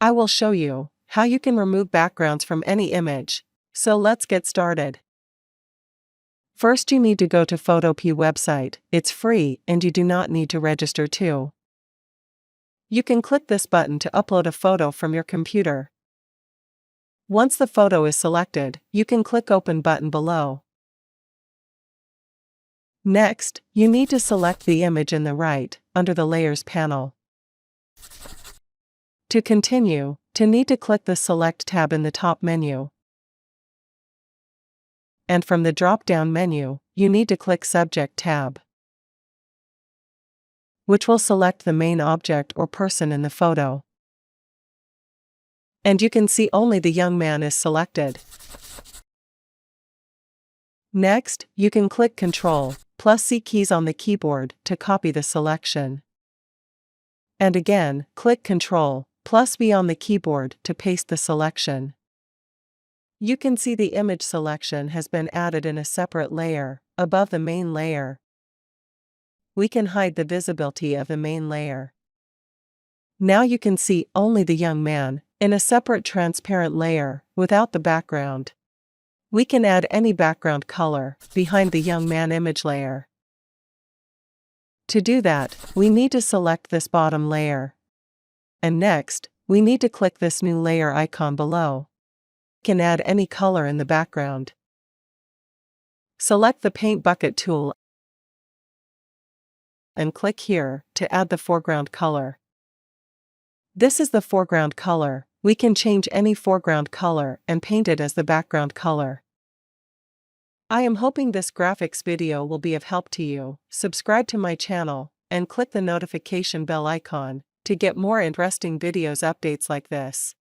I will show you how you can remove backgrounds from any image. So let's get started. First, you need to go to Photopea website. It's free and you do not need to register too. You can click this button to upload a photo from your computer. Once the photo is selected, you can click Open button below. Next, you need to select the image in the right, under the Layers panel. To continue, need to click the Select tab in the top menu. And from the drop-down menu, you need to click Subject tab, which will select the main object or person in the photo. And you can see only the young man is selected. Next, you can click Ctrl+C keys on the keyboard to copy the selection. And again, click Ctrl+V on the keyboard to paste the selection. You can see the image selection has been added in a separate layer, above the main layer. We can hide the visibility of the main layer. Now you can see only the young man, in a separate transparent layer, without the background. We can add any background color behind the young man image layer. To do that, we need to select this bottom layer. And next, we need to click this new layer icon below. We can add any color in the background. Select the Paint Bucket tool and click here to add the foreground color. This is the foreground color. We can change any foreground color and paint it as the background color. I am hoping this graphics video will be of help to you. Subscribe to my channel and click the notification bell icon to get more interesting videos updates like this.